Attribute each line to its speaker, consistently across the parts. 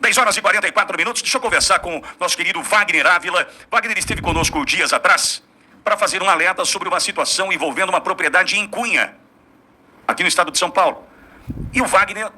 Speaker 1: 10 horas e 44 minutos. Deixa eu conversar com o nosso querido Wagner Ávila. Wagner esteve conosco dias atrás para fazer um alerta sobre uma situação envolvendo uma propriedade em Cunha, aqui no estado de São Paulo. E o Wagner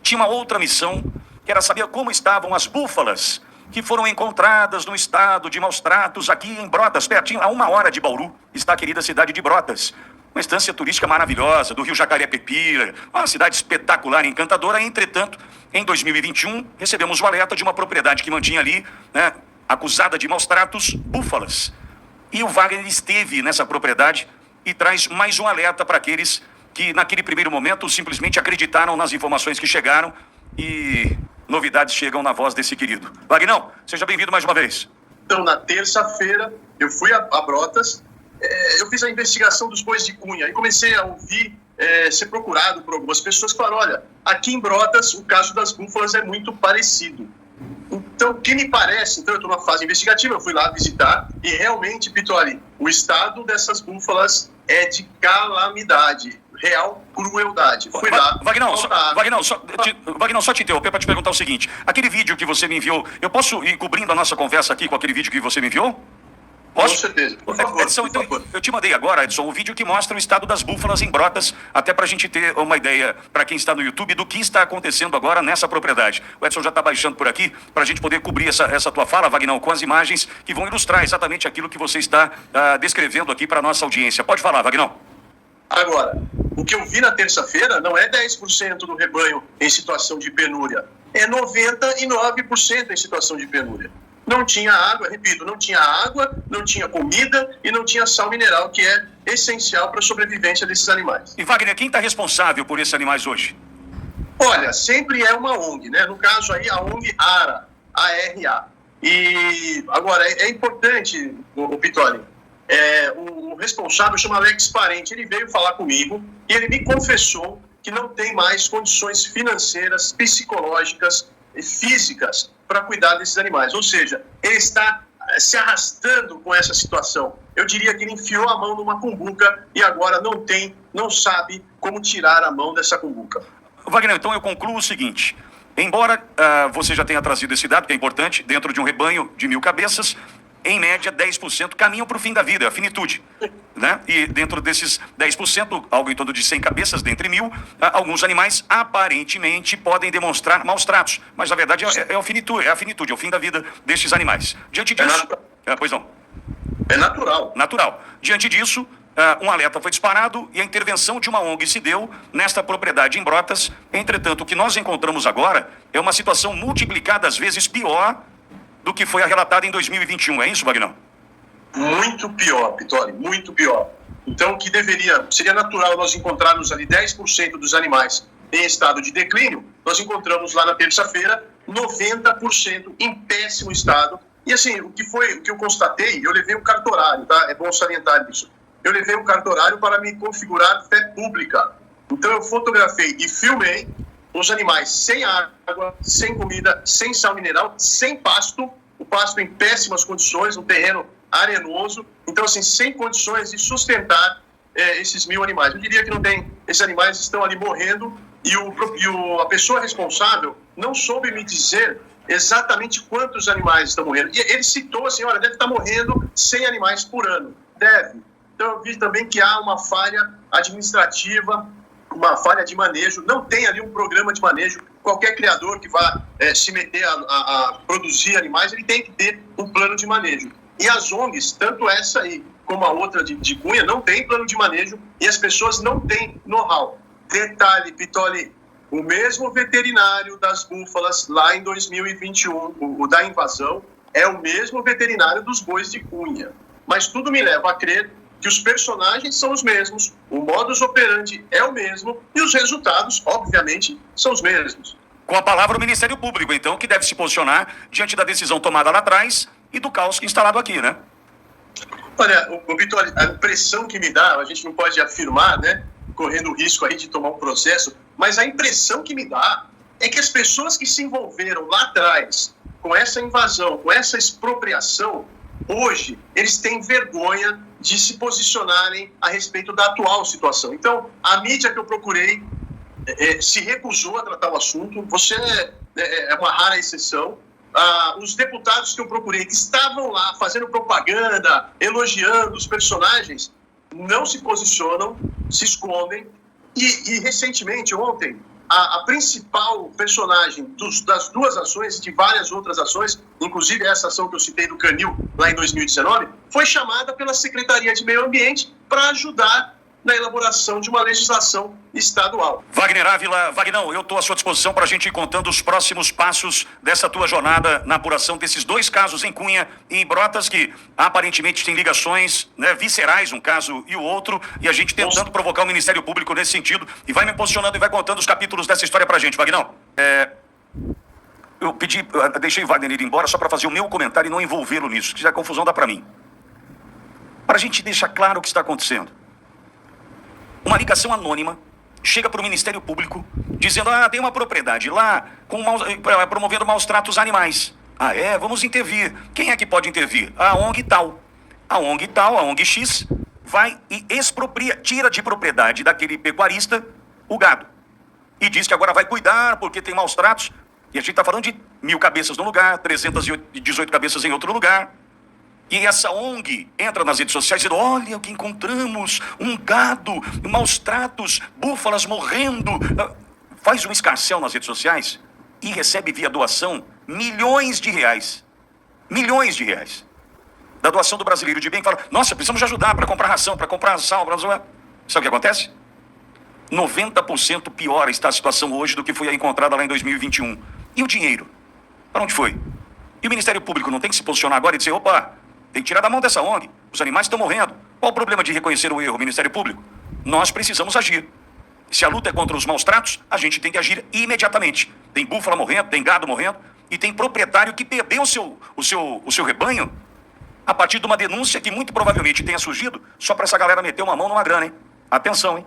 Speaker 1: tinha uma outra missão, que era saber como estavam as búfalas que foram encontradas no estado de maus tratos aqui em Brotas, pertinho, a 1 hora de Bauru, está a querida cidade de Brotas. Uma estância turística maravilhosa, do Rio Jacareí-Pepira, uma cidade espetacular, encantadora. Entretanto, em 2021, recebemos o alerta de uma propriedade que mantinha ali, né, acusada de maus tratos, búfalas. E o Wagner esteve nessa propriedade e traz mais um alerta para aqueles que, naquele primeiro momento, simplesmente acreditaram nas informações que chegaram e novidades chegam na voz desse querido. Wagnão, seja bem-vindo mais uma vez.
Speaker 2: Então, na terça-feira, eu fui a Brotas, eu fiz a investigação dos bois de Cunha e comecei a ouvir, ser procurado por algumas pessoas que falaram, olha, aqui em Brotas o caso das búfalas é muito parecido. Então, o que me parece, então eu estou numa fase investigativa, eu fui lá visitar e realmente, Pitoli, o estado dessas búfalas é de calamidade, real crueldade. Fui lá.
Speaker 1: Wagnão, só te interromper para te perguntar o seguinte, aquele vídeo que você me enviou, eu posso ir cobrindo a nossa conversa aqui com aquele vídeo que você me enviou? Posso?
Speaker 2: Com certeza, por favor,
Speaker 1: Edson,
Speaker 2: por favor.
Speaker 1: Eu te mandei agora, Edson, um vídeo que mostra o estado das búfalas em Brotas, até para a gente ter uma ideia, para quem está no YouTube, do que está acontecendo agora nessa propriedade. O Edson já está baixando por aqui, para a gente poder cobrir essa tua fala, Wagnão, com as imagens que vão ilustrar exatamente aquilo que você está descrevendo aqui para a nossa audiência. Pode falar, Wagnão.
Speaker 2: Agora, o que eu vi na terça-feira não é 10% do rebanho em situação de penúria, é 99% em situação de penúria. Não tinha água, repito, não tinha água, não tinha comida e não tinha sal mineral, que é essencial para a sobrevivência desses animais.
Speaker 1: E Wagner, quem está responsável por esses animais hoje?
Speaker 2: Olha, sempre é uma ONG, né? No caso aí, a ONG ARA, A-R-A. E agora, é importante, o Pitoli, o responsável chama Alex Parente, ele veio falar comigo e ele me confessou que não tem mais condições financeiras, psicológicas e físicas para cuidar desses animais. Ou seja, ele está se arrastando com essa situação. Eu diria que ele enfiou a mão numa cumbuca e agora não sabe como tirar a mão dessa cumbuca.
Speaker 1: Wagner, então eu concluo o seguinte, embora você já tenha trazido esse dado, que é importante, dentro de um rebanho de 1.000 cabeças, em média 10% caminham para o fim da vida, a finitude. Né? E dentro desses 10%, algo em torno de 100 cabeças, dentre 1.000, alguns animais aparentemente podem demonstrar maus tratos. Mas na verdade é a finitude, é o fim da vida destes animais. Diante disso... pois não.
Speaker 2: É natural.
Speaker 1: Natural. Diante disso, um alerta foi disparado e a intervenção de uma ONG se deu nesta propriedade em Brotas. Entretanto, o que nós encontramos agora é uma situação multiplicada, às vezes pior, do que foi relatada em 2021. É isso, Wagnão?
Speaker 2: Muito pior, Pitoli, muito pior. Então, o que seria natural nós encontrarmos ali 10% dos animais em estado de declínio, nós encontramos lá na terça-feira 90% em péssimo estado. E assim, o que eu constatei, eu levei um cartorário, tá? É bom salientar isso. Eu levei um cartorário para me configurar fé pública. Então, eu fotografei e filmei os animais sem água, sem comida, sem sal mineral, sem pasto, o pasto em péssimas condições, um terreno arenoso, então assim, sem condições de sustentar esses 1.000 animais. Eu diria que não tem, esses animais estão ali morrendo e a pessoa responsável não soube me dizer exatamente quantos animais estão morrendo. E ele citou assim, olha, deve estar morrendo 100 animais por ano. Deve. Então eu vi também que há uma falha administrativa, uma falha de manejo, não tem ali um programa de manejo. Qualquer criador que vá se meter a produzir animais, ele tem que ter um plano de manejo. E as ONGs, tanto essa aí como a outra de Cunha, não tem plano de manejo e as pessoas não têm know-how. Detalhe, Pitoli, o mesmo veterinário das búfalas lá em 2021, o da invasão, é o mesmo veterinário dos bois de Cunha. Mas tudo me leva a crer que os personagens são os mesmos, o modus operandi é o mesmo e os resultados, obviamente, são os mesmos.
Speaker 1: Com a palavra o Ministério Público, então, que deve se posicionar diante da decisão tomada lá atrás e do caos instalado aqui, né?
Speaker 2: Olha, Vitor, a impressão que me dá, a gente não pode afirmar, né, correndo o risco aí de tomar um processo, mas a impressão que me dá é que as pessoas que se envolveram lá atrás com essa invasão, com essa expropriação, hoje eles têm vergonha de se posicionarem a respeito da atual situação. Então, a mídia que eu procurei se recusou a tratar o assunto. Você é uma rara exceção. Os deputados que eu procurei, que estavam lá fazendo propaganda, elogiando os personagens, não se posicionam, se escondem. E recentemente, ontem, a principal personagem das duas ações, de várias outras ações, inclusive essa ação que eu citei do Canil, lá em 2019, foi chamada pela Secretaria de Meio Ambiente para ajudar na elaboração de uma legislação estadual.
Speaker 1: Wagner Ávila, Vagnão, eu estou à sua disposição para a gente ir contando os próximos passos dessa tua jornada na apuração desses dois casos em Cunha e em Brotas, que aparentemente têm ligações, né, viscerais, um caso e o outro, e a gente tentando provocar o Ministério Público nesse sentido, e vai me posicionando e vai contando os capítulos dessa história para a gente, Vagnão. Eu deixei o Wagner ir embora só para fazer o meu comentário e não envolvê-lo nisso, que a confusão dá para mim. Para a gente deixar claro o que está acontecendo. Uma ligação anônima chega para o Ministério Público dizendo: tem uma propriedade lá promovendo maus tratos a animais. Vamos intervir. Quem é que pode intervir? A ONG tal. A ONG X, vai e expropria, tira de propriedade daquele pecuarista o gado. E diz que agora vai cuidar porque tem maus tratos. E a gente está falando de 1.000 cabeças num lugar, 318 cabeças em outro lugar. E essa ONG entra nas redes sociais dizendo: olha o que encontramos, um gado, maus tratos, búfalas morrendo. Faz um escarcéu nas redes sociais e recebe via doação milhões de reais. Milhões de reais. Da doação do Brasileiro de Bem, fala: nossa, precisamos de ajudar para comprar ração, para comprar sal. Sabe o que acontece? 90% pior está a situação hoje do que foi encontrada lá em 2021. E o dinheiro? Para onde foi? E o Ministério Público não tem que se posicionar agora e dizer: opa, tem que tirar da mão dessa ONG. Os animais estão morrendo. Qual o problema de reconhecer o erro, Ministério Público? Nós precisamos agir. Se a luta é contra os maus tratos, a gente tem que agir imediatamente. Tem búfala morrendo, tem gado morrendo, e tem proprietário que perdeu o seu rebanho a partir de uma denúncia que muito provavelmente tenha surgido só para essa galera meter uma mão numa grana, hein? Atenção, hein?